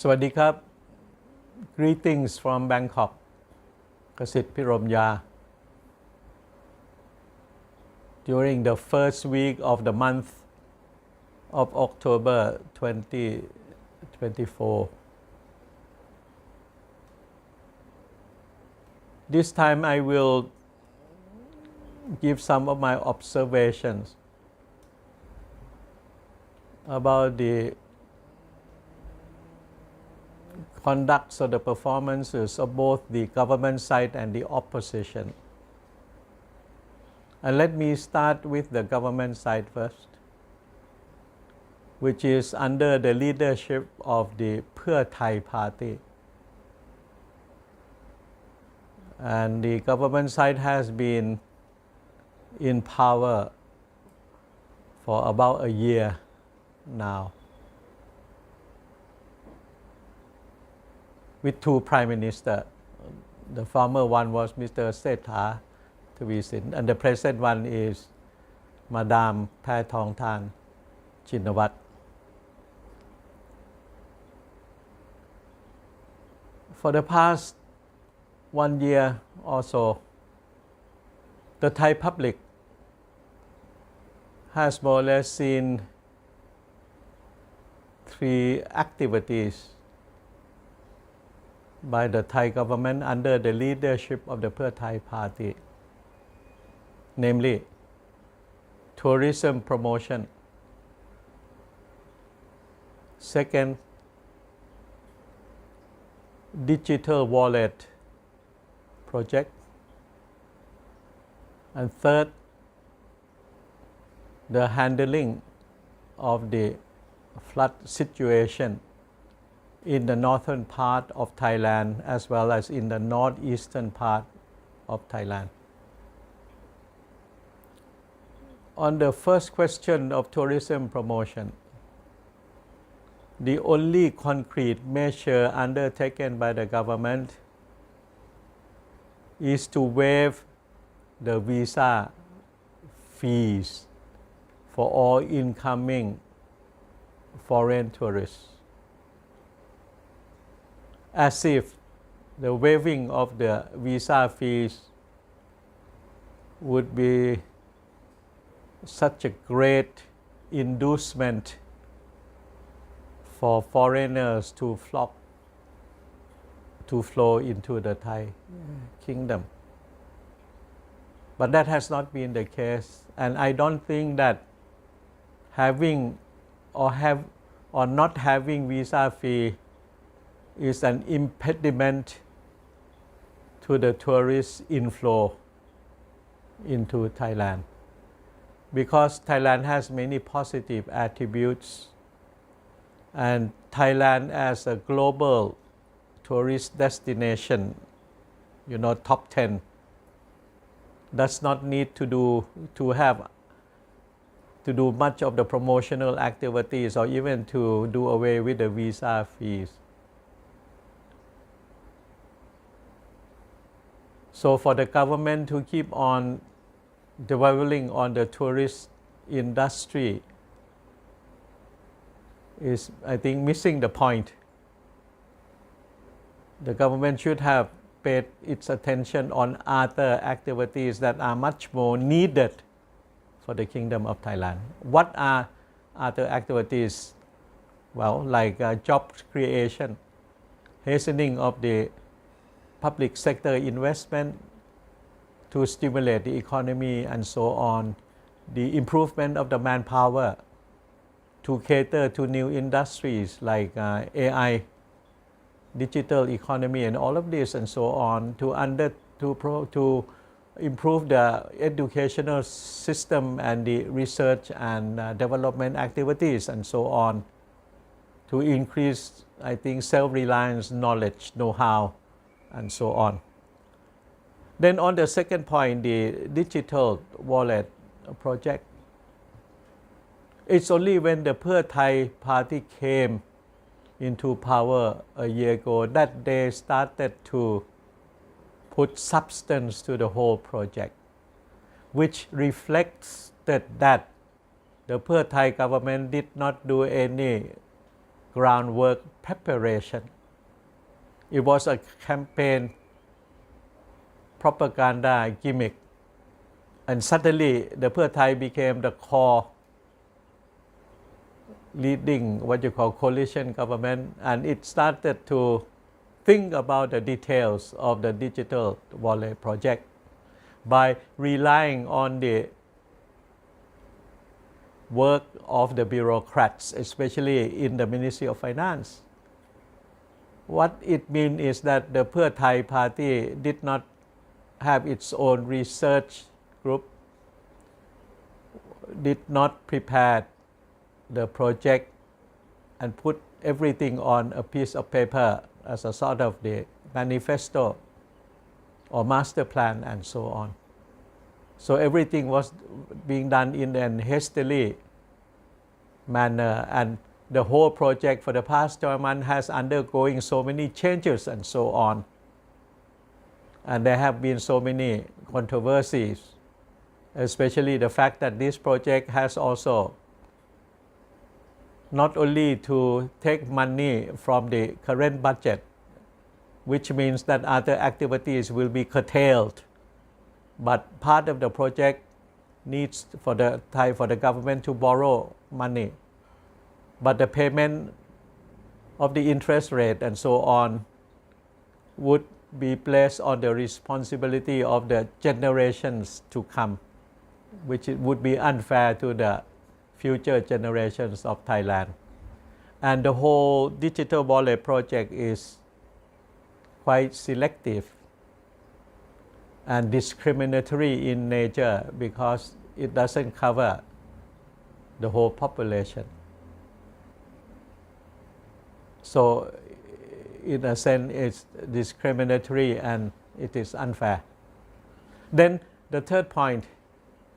สวัสดีครับ Greetings from Bangkok Kasit Piromya During the first week of the month of October 2024 This time I will give some of my observations about the conduct of the performances of both the government side and the opposition. And let me start with the government side first, which is under the leadership of the Pheu Thai party. And the government side has been in power for about a year now, with two prime ministers. The former one was Mr. Setha Thavisin, and the present one is Madam Paetongtarn Chinnavat. For the past 1 year or so, the Thai public has more or less seen three activities by the Thai government under the leadership of the Pheu Thai party, namely tourism promotion, second, digital wallet project, and third, the handling of the flood situation in the northern part of Thailand as well as in the northeastern part of Thailand. On the first question of tourism promotion, the only concrete measure undertaken by the government is to waive the visa fees for all incoming foreign tourists, as if the waiving of the visa fees would be such a great inducement for foreigners to flow into the Thai kingdom. But that has not been the case, and I don't think that having or not having visa fee is an impediment to the tourist inflow into Thailand, because Thailand has many positive attributes, and Thailand as a global tourist destination, top 10, does not need to do much of the promotional activities or even to do away with the visa fees. So for the government to keep on dwelling on the tourist industry is, I think, missing the point. The government should have paid its attention on other activities that are much more needed for the Kingdom of Thailand. What are other activities? Well, like job creation, hastening of the public sector investment to stimulate the economy and so on, the improvement of the manpower to cater to new industries like AI, digital economy, and all of this and so on, to improve the educational system and the research and development activities and so on, to increase, I think, self-reliance, knowledge, know-how, and so on. Then on the second point, the digital wallet project, it's only when the Pheu Thai party came into power a year ago that they started to put substance to the whole project, which reflects that the Pheu Thai government did not do any groundwork preparation. It was a campaign propaganda gimmick, and suddenly the Pheu Thai became the core leading what you call coalition government, and it started to think about the details of the digital wallet project by relying on the work of the bureaucrats, especially in the Ministry of Finance. What it means is that the Pheu Thai party did not have its own research group, did not prepare the project and put everything on a piece of paper as a sort of the manifesto or master plan and so on. So everything was being done in a hastily manner, and the whole project for the past 12 months has undergoing so many changes and so on. And there have been so many controversies, especially the fact that this project has also not only to take money from the current budget, which means that other activities will be curtailed, but part of the project needs for the government to borrow money, but the payment of the interest rate and so on would be placed on the responsibility of the generations to come, which it would be unfair to the future generations of Thailand. And the whole digital wallet project is quite selective and discriminatory in nature because it doesn't cover the whole population. So in a sense it's discriminatory and it is unfair. Then the third point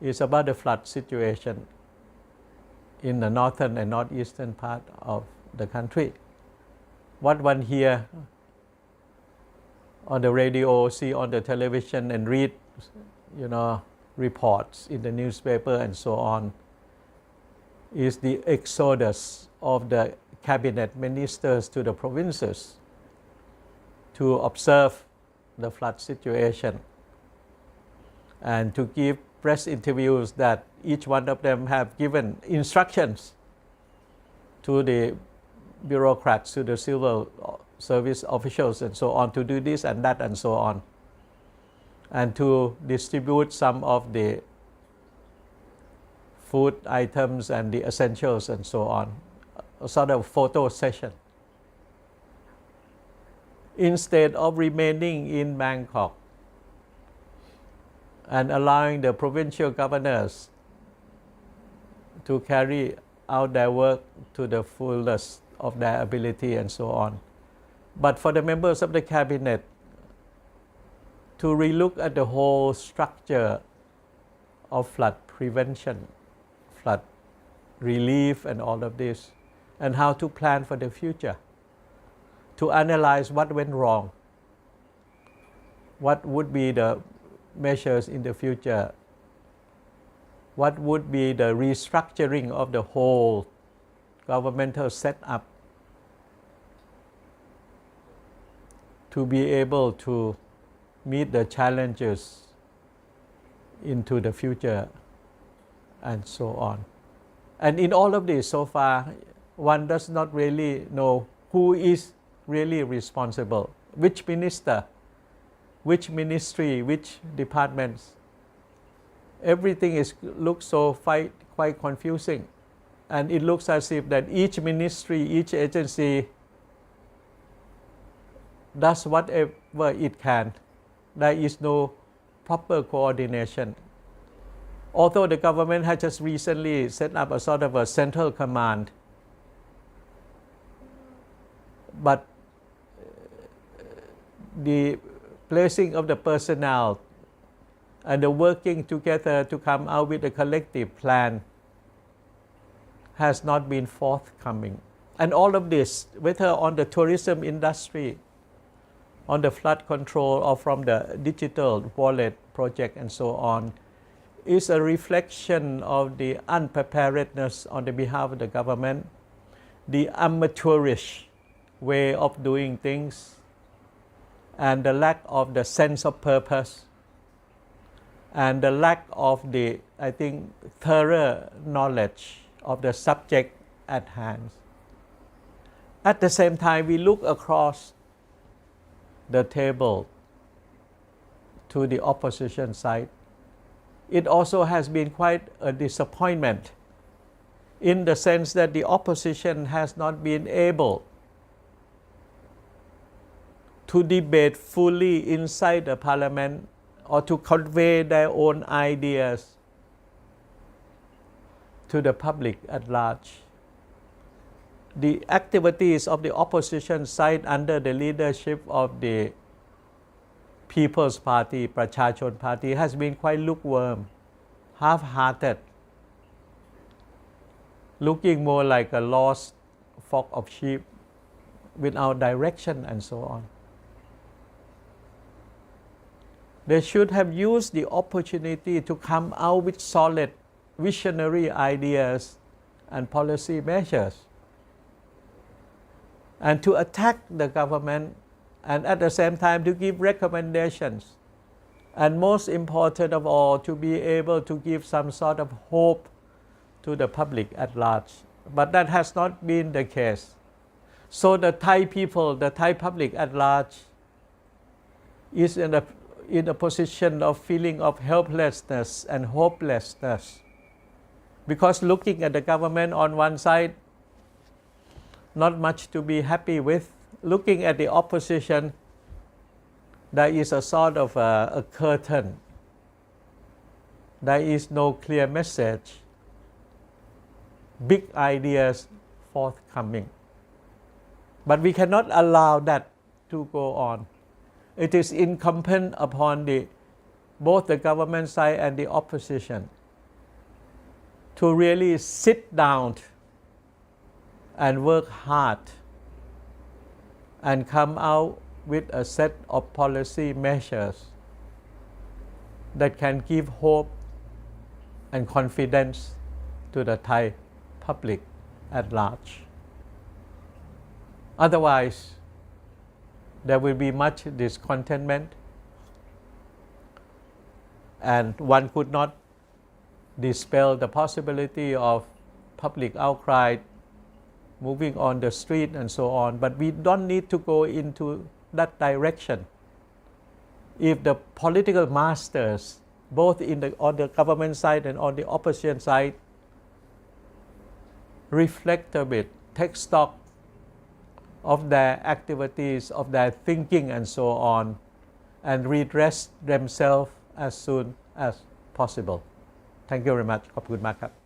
is about the flood situation in the northern and northeastern part of the country. What one hear on the radio, see on the television and read, reports in the newspaper and so on, is the exodus of the cabinet ministers to the provinces to observe the flood situation and to give press interviews that each one of them have given instructions to the bureaucrats, to the civil service officials and so on, to do this and that and so on, and to distribute some of the food items and the essentials and so on, a sort of photo session. Instead of remaining in Bangkok and allowing the provincial governors to carry out their work to the fullest of their ability and so on, but for the members of the cabinet to relook at the whole structure of flood prevention, flood relief and all of this, and how to plan for the future, to analyze what went wrong, what would be the measures in the future, what would be the restructuring of the whole governmental setup to be able to meet the challenges into the future and so on. And in all of this, so far, one does not really know who is really responsible, which minister, which ministry, which departments. Everything looks so quite confusing, and it looks as if that each ministry, each agency does whatever it can. There is no proper coordination. Although the government has just recently set up a sort of a central command, but the placing of the personnel and the working together to come out with a collective plan has not been forthcoming. And all of this, whether on the tourism industry, on the flood control, or from the digital wallet project and so on, is a reflection of the unpreparedness on the behalf of the government the amateurish way of doing things and the lack of the sense of purpose and the lack of the, I think, thorough knowledge of the subject at hand. At the same time, we look across the table to the opposition side. It also has been quite a disappointment in the sense that the opposition has not been able to debate fully inside the parliament or to convey their own ideas to the public at large. The activities of the opposition side under the leadership of the People's Party, Prachachon Party, has been quite lukewarm, half-hearted, looking more like a lost flock of sheep without direction and so on. They should have used the opportunity to come out with solid, visionary ideas and policy measures, and to attack the government, and at the same time to give recommendations, and most important of all, to be able to give some sort of hope to the public at large. But that has not been the case. So the Thai people, the Thai public at large, is in a position of feeling of helplessness and hopelessness, because looking at the government on one side, not much to be happy with. Looking at the opposition, there is a sort of a curtain. There is no clear message, big ideas forthcoming. But we cannot allow that to go on. It is incumbent upon both the government side and the opposition to really sit down and work hard and come out with a set of policy measures that can give hope and confidence to the Thai public at large. Otherwise, there will be much discontentment, and one could not dispel the possibility of public outcry moving on the street and so on. But we don't need to go into that direction. If the political masters, both on the government side and on the opposition side, reflect a bit, take stock of their activities, of their thinking and so on, and redress themselves as soon as possible. Thank you very much. ขอบคุณมากครับ